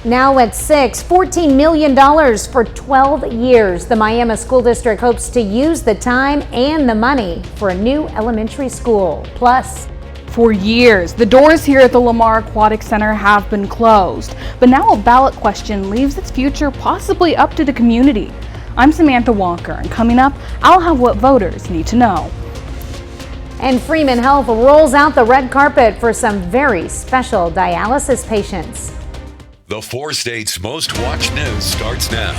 Now at 6, $14 million for 12 years. The Miami School District hopes to use the time and the money for a new elementary school. Plus, for years, the doors here at the Lamar Aquatic Center have been closed, but now a ballot question leaves its future possibly up to the community. I'm Samantha Walker, and coming up, I'll have what voters need to know. And Freeman Health rolls out the red carpet for some very special dialysis patients. The 4 states' most watched news starts now.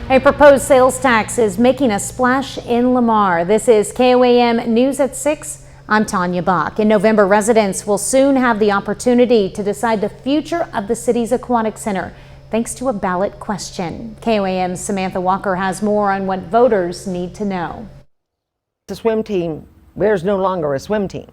A proposed sales tax is making a splash in Lamar. This is KOAM News at 6. I'm Tanya Bach. In November, residents will soon have the opportunity to decide the future of the city's aquatic center, thanks to a ballot question. KOAM's Samantha Walker has more on what voters need to know. The swim team, there's no longer a swim team.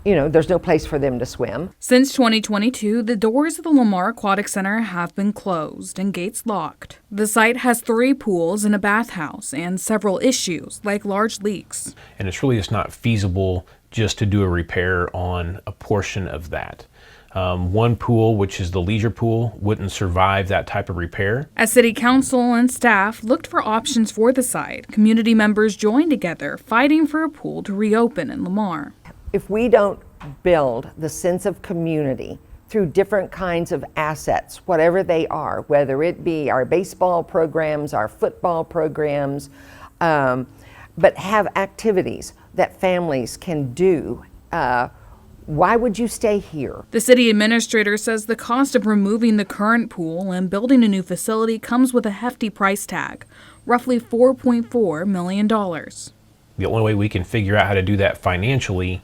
You know, there's no place for them to swim. Since 2022, the doors of the Lamar Aquatic Center have been closed and gates locked. The site has 3 pools and a bathhouse and several issues like large leaks. And it's really just not feasible just to do a repair on a portion of that. One pool, which is the leisure pool, wouldn't survive that type of repair. As City Council and staff looked for options for the site, community members joined together fighting for a pool to reopen in Lamar. If we don't build the sense of community through different kinds of assets, whatever they are, whether it be our baseball programs, our football programs, but have activities that families can do, why would you stay here? The city administrator says the cost of removing the current pool and building a new facility comes with a hefty price tag, roughly $4.4 million. The only way we can figure out how to do that financially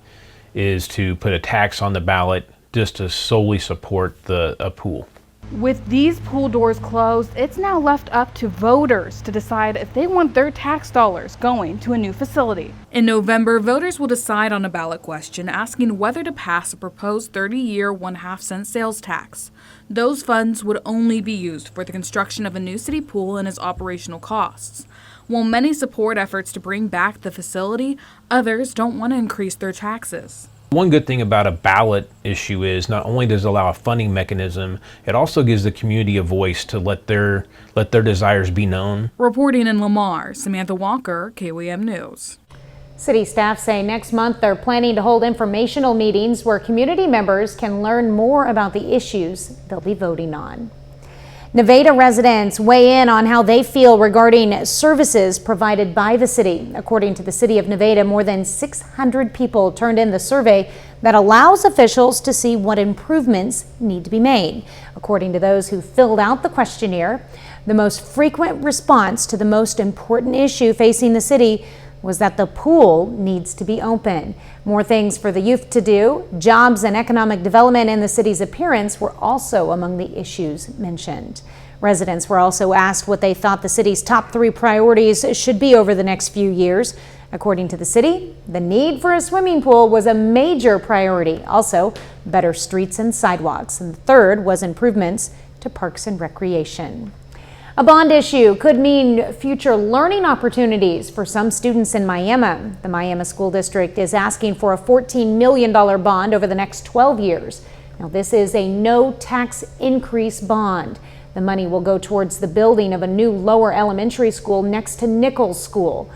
is to put a tax on the ballot just to solely support a pool. With these pool doors closed, it's now left up to voters to decide if they want their tax dollars going to a new facility. In November, voters will decide on a ballot question asking whether to pass a proposed 30-year 1/2-cent sales tax. Those funds would only be used for the construction of a new city pool and its operational costs. While many support efforts to bring back the facility, others don't want to increase their taxes. One good thing about a ballot issue is not only does it allow a funding mechanism, it also gives the community a voice to let their desires be known. Reporting in Lamar, Samantha Walker, KOAM News. City staff say next month they're planning to hold informational meetings where community members can learn more about the issues they'll be voting on. Nevada residents weigh in on how they feel regarding services provided by the city. According to the City of Nevada, more than 600 people turned in the survey that allows officials to see what improvements need to be made. According to those who filled out the questionnaire, the most frequent response to the most important issue facing the city was that the pool needs to be open. More things for the youth to do, jobs and economic development, and the city's appearance were also among the issues mentioned. Residents were also asked what they thought the city's top 3 priorities should be over the next few years. According to the city, the need for a swimming pool was a major priority. Also, better streets and sidewalks. And the third was improvements to parks and recreation. A bond issue could mean future learning opportunities for some students in Miami. The Miami School District is asking for a $14 million bond over the next 12 years. Now, this is a no tax increase bond. The money will go towards the building of a new lower elementary school next to Nichols School.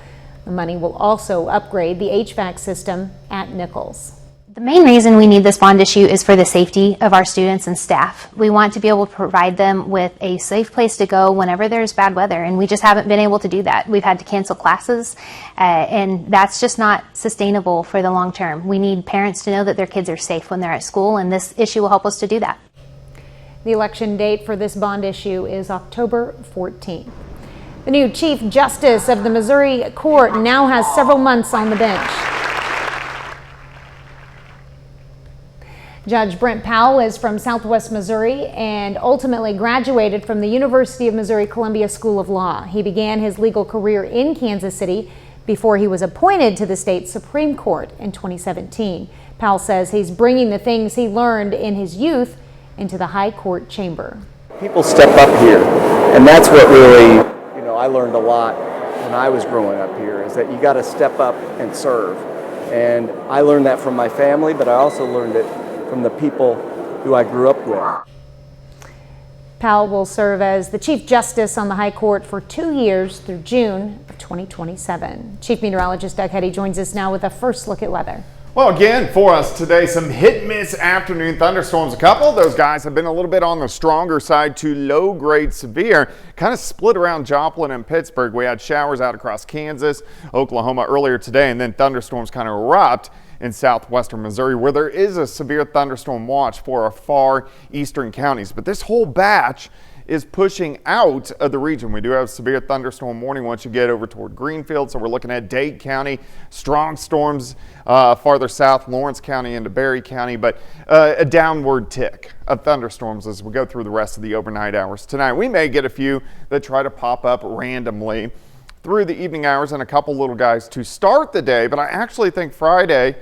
The money will also upgrade the HVAC system at Nichols. The main reason we need this bond issue is for the safety of our students and staff. We want to be able to provide them with a safe place to go whenever there's bad weather, and we just haven't been able to do that. We've had to cancel classes, and that's just not sustainable for the long term. We need parents to know that their kids are safe when they're at school, and this issue will help us to do that. The election date for this bond issue is October 14th. The new Chief Justice of the Missouri Court now has several months on the bench. Judge Brent Powell is from Southwest Missouri and ultimately graduated from the University of Missouri-Columbia School of Law. He began his legal career in Kansas City before he was appointed to the state Supreme Court in 2017. Powell says he's bringing the things he learned in his youth into the high court chamber. People step up here, and that's what really, I learned a lot when I was growing up here, is that you got to step up and serve. And I learned that from my family, but I also learned it from the people who I grew up with. Powell will serve as the Chief Justice on the High Court for 2 years through June of 2027. Chief Meteorologist Doug Hetty joins us now with a first look at weather. Well, again, for us today, some hit-miss afternoon thunderstorms. A couple of those guys have been a little bit on the stronger side to low-grade severe, kind of split around Joplin and Pittsburgh. We had showers out across Kansas, Oklahoma earlier today, and then thunderstorms kind of erupt in southwestern Missouri, where there is a severe thunderstorm watch for our far eastern counties. But this whole batch is pushing out of the region. We do have severe thunderstorm warning once you get over toward Greenfield, so we're looking at Dade County, strong storms farther south, Lawrence County into Berry County, but a downward tick of thunderstorms as we go through the rest of the overnight hours tonight. We may get a few that try to pop up randomly through the evening hours and a couple little guys to start the day, but I actually think Friday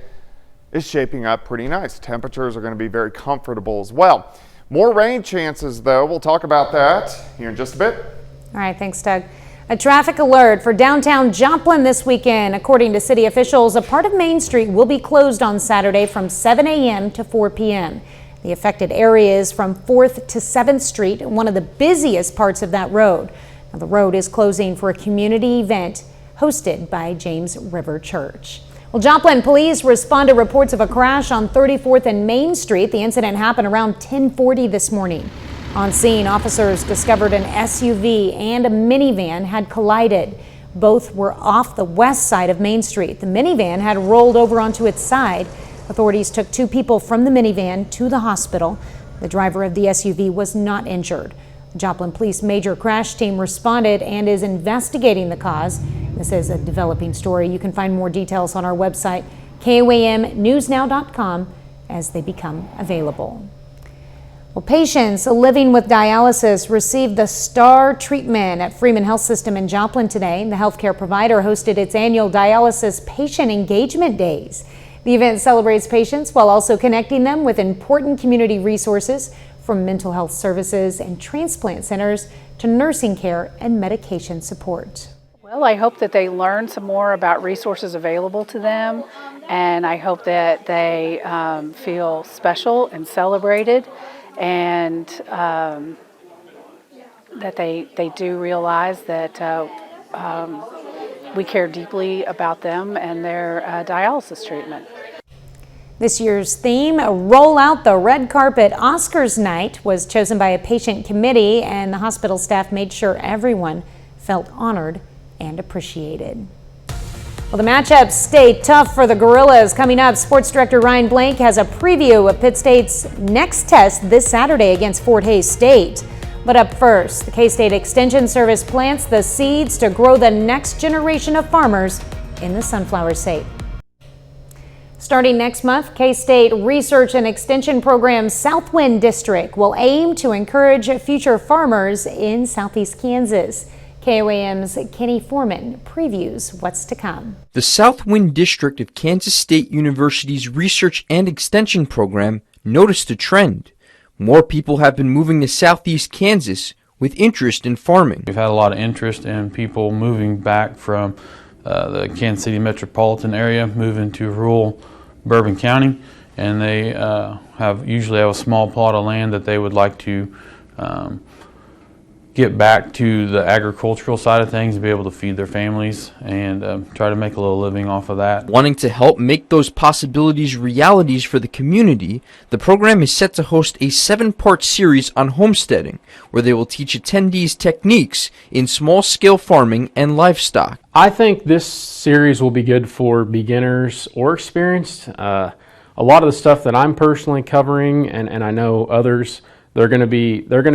is shaping up pretty nice. Temperatures are going to be very comfortable as well. More rain chances, though. We'll talk about that here in just a bit. All right, thanks, Doug. A traffic alert for downtown Joplin this weekend. According to city officials, a part of Main Street will be closed on Saturday from 7 a.m. to 4 p.m. The affected area is from 4th to 7th Street, one of the busiest parts of that road. Now, the road is closing for a community event hosted by James River Church. Well, Joplin police respond to reports of a crash on 34th and Main Street. The incident happened around 10:40 this morning. On scene, officers discovered an SUV and a minivan had collided. Both were off the west side of Main Street. The minivan had rolled over onto its side. Authorities took 2 people from the minivan to the hospital. The driver of the SUV was not injured. The Joplin Police Major Crash Team responded and is investigating the cause. This is a developing story. You can find more details on our website, KOAMnewsnow.com, as they become available. Well, patients living with dialysis received the STAR treatment at Freeman Health System in Joplin today. The healthcare provider hosted its annual dialysis patient engagement days. The event celebrates patients while also connecting them with important community resources, from mental health services and transplant centers to nursing care and medication support. Well, I hope that they learn some more about resources available to them, and I hope that they feel special and celebrated, and that they do realize that we care deeply about them and their dialysis treatment. This year's theme, Roll Out the Red Carpet Oscars Night, was chosen by a patient committee, and the hospital staff made sure everyone felt honored and appreciated. Well, the matchups stay tough for the Gorillas. Coming up, Sports Director Ryan Blank has a preview of Pitt State's next test this Saturday against Fort Hays State. But up first, the K-State Extension Service plants the seeds to grow the next generation of farmers in the Sunflower State. Starting next month, K-State Research and Extension Program Southwind District will aim to encourage future farmers in southeast Kansas. KOAM's Kenny Foreman previews what's to come. The Southwind District of Kansas State University's Research and Extension Program noticed a trend. More people have been moving to southeast Kansas with interest in farming. We've had a lot of interest in people moving back from the Kansas City metropolitan area, moving to rural Bourbon County, and they usually have a small plot of land that they would like to get back to the agricultural side of things, to be able to feed their families and try to make a little living off of that. Wanting to help make those possibilities realities for the community, the program is set to host a 7-part series on homesteading, where they will teach attendees techniques in small-scale farming and livestock. I think this series will be good for beginners or experienced. A lot of the stuff that I'm personally covering, and I know others, they're going to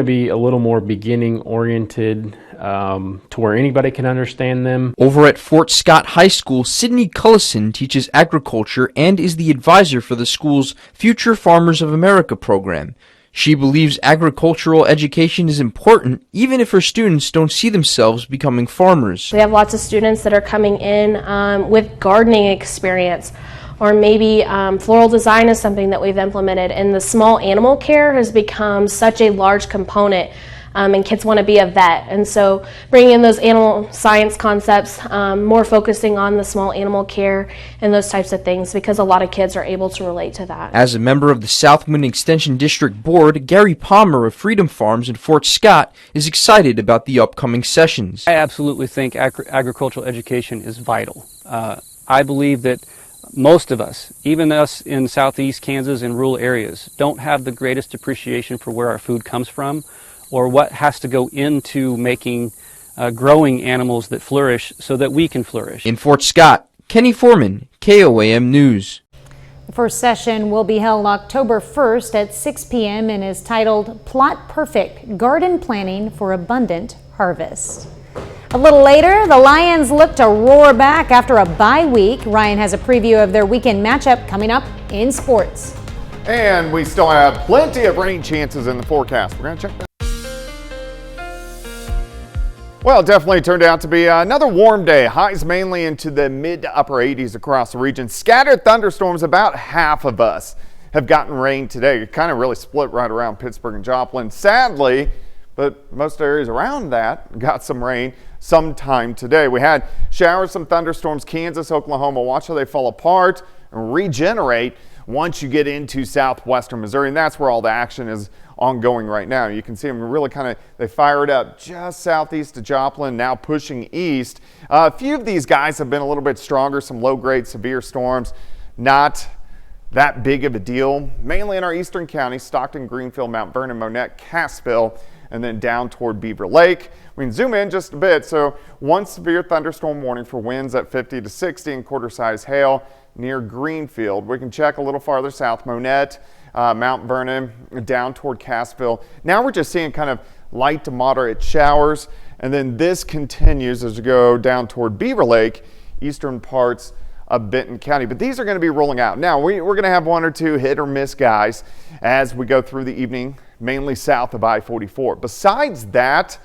be a little more beginning oriented, to where anybody can understand them. Over at Fort Scott High School, Sydney Cullison teaches agriculture and is the advisor for the school's Future Farmers of America program. She believes agricultural education is important, even if her students don't see themselves becoming farmers. We have lots of students that are coming in with gardening experience, or maybe floral design is something that we've implemented, and the small animal care has become such a large component and kids want to be a vet. And so bringing in those animal science concepts, more focusing on the small animal care and those types of things, because a lot of kids are able to relate to that. As a member of the Southwind Extension District Board, Gary Palmer of Freedom Farms in Fort Scott is excited about the upcoming sessions. I absolutely think agricultural education is vital. I believe that most of us, even us in southeast Kansas and rural areas, don't have the greatest appreciation for where our food comes from or what has to go into making growing animals that flourish so that we can flourish. In Fort Scott, Kenny Foreman, KOAM News. The first session will be held October 1st at 6 p.m. and is titled Plot Perfect, Garden Planning for Abundant Harvest. A little later, the Lions look to roar back after a bye week. Ryan has a preview of their weekend matchup coming up in sports. And we still have plenty of rain chances in the forecast. We're going to check that. Well, it definitely turned out to be another warm day. Highs mainly into the mid to upper 80s across the region. Scattered thunderstorms. About half of us have gotten rain today. It kind of really split right around Pittsburgh and Joplin, sadly, but most areas around that got some rain sometime today. We had showers, some thunderstorms, Kansas, Oklahoma. Watch how they fall apart and regenerate once you get into southwestern Missouri, and that's where all the action is ongoing right now. You can see them really they fired up just southeast of Joplin, now pushing east. A few of these guys have been a little bit stronger, some low-grade severe storms, not that big of a deal, mainly in our eastern counties, Stockton, Greenfield, Mount Vernon, Monette, Cassville, and then down toward Beaver Lake. We can zoom in just a bit. So one severe thunderstorm warning for winds at 50 to 60 and quarter-size hail near Greenfield. We can check a little farther south, Monette, Mount Vernon, down toward Cassville. Now we're just seeing kind of light to moderate showers, and then this continues as we go down toward Beaver Lake, eastern parts of Benton County. But these are going to be rolling out. Now we're going to have one or two hit or miss guys as we go through the evening, mainly south of I-44. Besides that,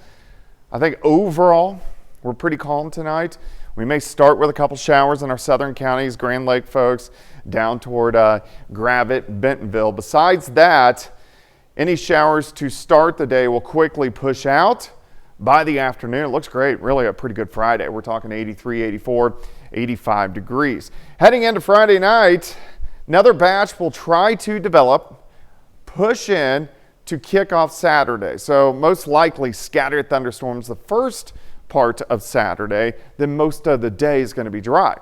I think overall we're pretty calm tonight. We may start with a couple showers in our southern counties, Grand Lake folks, down toward Gravette, Bentonville. Besides that, any showers to start the day will quickly push out by the afternoon. It looks great, really a pretty good Friday. We're talking 83, 84, 85 degrees. Heading into Friday night, another batch will try to develop, push in to kick off Saturday. So most likely scattered thunderstorms the first part of Saturday, then most of the day is going to be dry.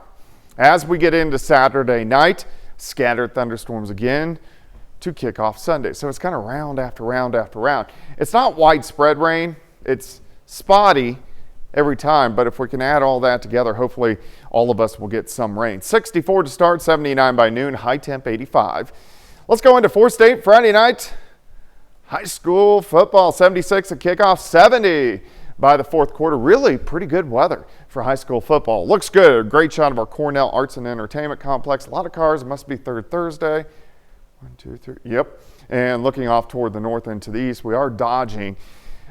As we get into Saturday night, scattered thunderstorms again to kick off Sunday. So it's kind of round after round after round. It's not widespread rain, it's spotty every time, but if we can add all that together, hopefully all of us will get some rain. 64 to start, 79 by noon, high temp 85. Let's go into 4-state Friday night. High school football, 76 at kickoff, 70 by the fourth quarter. Really pretty good weather for high school football. Looks good. A great shot of our Cornell Arts and Entertainment Complex. A lot of cars. It must be third Thursday. 1, 2, 3. Yep. And looking off toward the north and to the east, we are dodging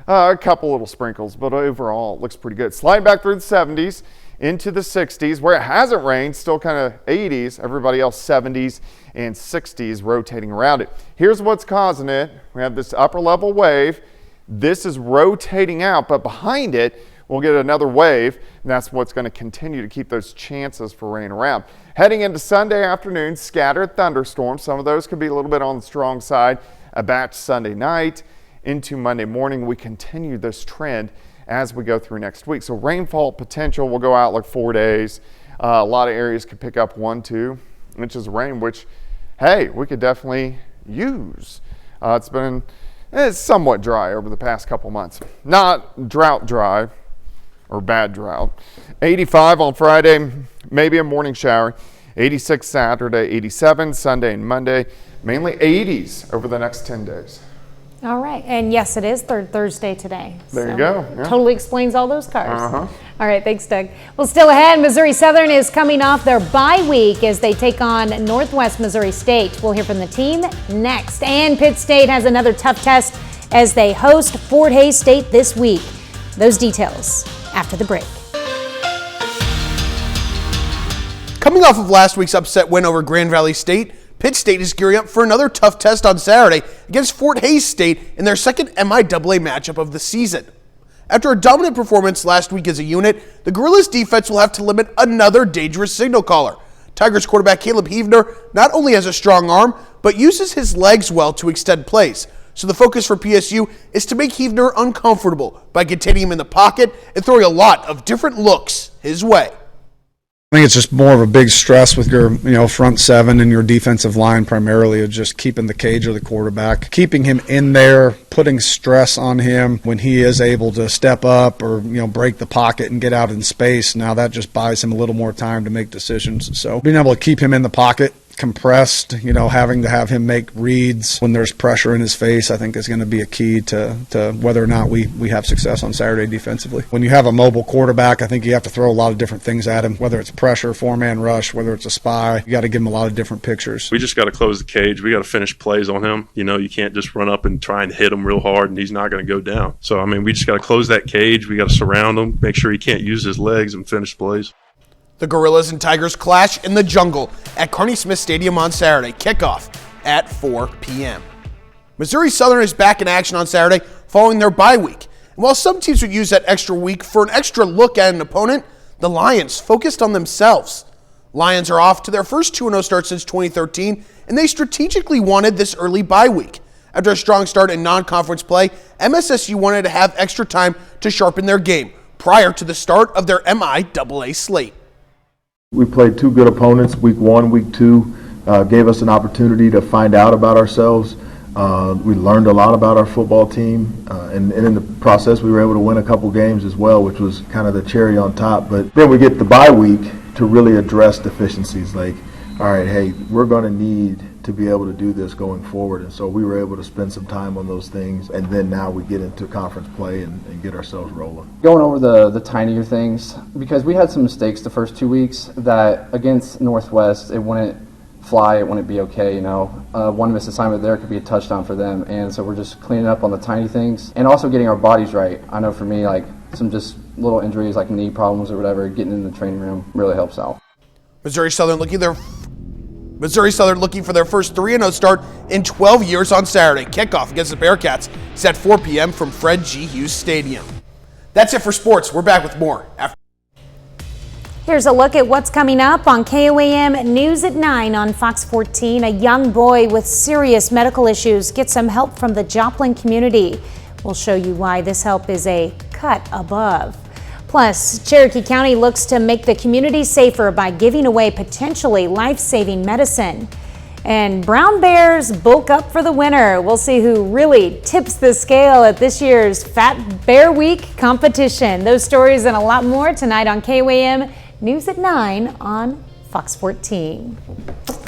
a couple little sprinkles, but overall it looks pretty good. Slide back through the 70s into the 60s. Where it hasn't rained, still kind of 80s. Everybody else 70s and 60s rotating around it. Here's what's causing it. We have this upper level wave. This is rotating out, but behind it, we'll get another wave, and that's what's going to continue to keep those chances for rain around. Heading into Sunday afternoon, scattered thunderstorms. Some of those could be a little bit on the strong side. A batch Sunday night into Monday morning. We continue this trend as we go through next week. So rainfall potential will go out like 4 days. A lot of areas could pick up 1-2 inches of rain, which, hey, we could definitely use. It's somewhat dry over the past couple months. Not drought dry or bad drought. 85 on Friday, maybe a morning shower. 86 Saturday, 87 Sunday and Monday. Mainly 80s over the next 10 days. All right. And yes, it is third Thursday today. There you go. Yeah. Totally explains all those cars. All right. Thanks, Doug. Well, still ahead, Missouri Southern is coming off their bye week as they take on Northwest Missouri State. We'll hear from the team next. And Pitt State has another tough test as they host Fort Hays State this week. Those details after the break. Coming off of last week's upset win over Grand Valley State, Pitt State is gearing up for another tough test on Saturday against Fort Hays State in their second MIAA matchup of the season. After a dominant performance last week as a unit, the Gorillas defense will have to limit another dangerous signal caller. Tigers quarterback Caleb Heavner not only has a strong arm, but uses his legs well to extend plays. So the focus for PSU is to make Heavner uncomfortable by containing him in the pocket and throwing a lot of different looks his way. I think it's just more of a big stress with your, front seven and your defensive line primarily of just keeping the cage of the quarterback, keeping him in there, putting stress on him when he is able to step up or, break the pocket and get out in space. Now that just buys him a little more time to make decisions. So being able to keep him in the pocket, compressed, having to have him make reads when there's pressure in his face, I think is going to be a key to whether or not we have success on Saturday defensively. When you have a mobile quarterback, I think you have to throw a lot of different things at him, whether it's pressure, four-man rush, whether it's a spy. You got to give him a lot of different pictures. We just got to close the cage. We got to finish plays on him. You can't just run up and try and hit him real hard and he's not going to go down. So, we just got to close that cage. We got to surround him, make sure he can't use his legs and finish plays. The Gorillas and Tigers clash in the jungle at Carney Smith Stadium on Saturday. Kickoff at 4 p.m. Missouri Southern is back in action on Saturday following their bye week. And while some teams would use that extra week for an extra look at an opponent, the Lions focused on themselves. Lions are off to their first 2-0 start since 2013, and they strategically wanted this early bye week. After a strong start in non-conference play, MSSU wanted to have extra time to sharpen their game prior to the start of their MIAA slate. We played two good opponents, week one, week two, gave us an opportunity to find out about ourselves. We learned a lot about our football team, and in the process we were able to win a couple games as well, which was kind of the cherry on top. But then we get the bye week to really address deficiencies like, all right, hey, we're going to need to be able to do this going forward. And so we were able to spend some time on those things, and then now we get into conference play and get ourselves rolling. Going over the tinier things, because we had some mistakes the first 2 weeks that against Northwest, it wouldn't fly, it wouldn't be okay, One missed assignment there could be a touchdown for them, and so we're just cleaning up on the tiny things and also getting our bodies right. I know for me, like some just little injuries like knee problems or whatever, getting in the training room really helps out. Missouri Southern looking for their first 3-0 start in 12 years on Saturday. Kickoff against the Bearcats is at 4 p.m. from Fred G. Hughes Stadium. That's it for sports. We're back with more after. Here's a look at what's coming up on KOAM News at 9 on Fox 14. A young boy with serious medical issues gets some help from the Joplin community. We'll show you why this help is a cut above. Plus, Cherokee County looks to make the community safer by giving away potentially life-saving medicine. And brown bears bulk up for the winter. We'll see who really tips the scale at this year's Fat Bear Week competition. Those stories and a lot more tonight on KOAM News at 9 on Fox 14.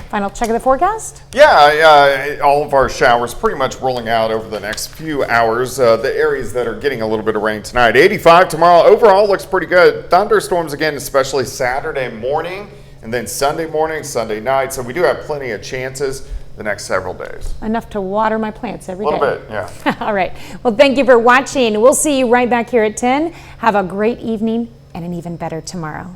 Final check of the forecast? Yeah, all of our showers pretty much rolling out over the next few hours. The areas that are getting a little bit of rain tonight. 85 tomorrow. Overall looks pretty good. Thunderstorms again, especially Saturday morning and then Sunday morning, Sunday night. So we do have plenty of chances the next several days. Enough to water my plants every day. A little bit, yeah. All right. Well, thank you for watching. We'll see you right back here at 10. Have a great evening and an even better tomorrow.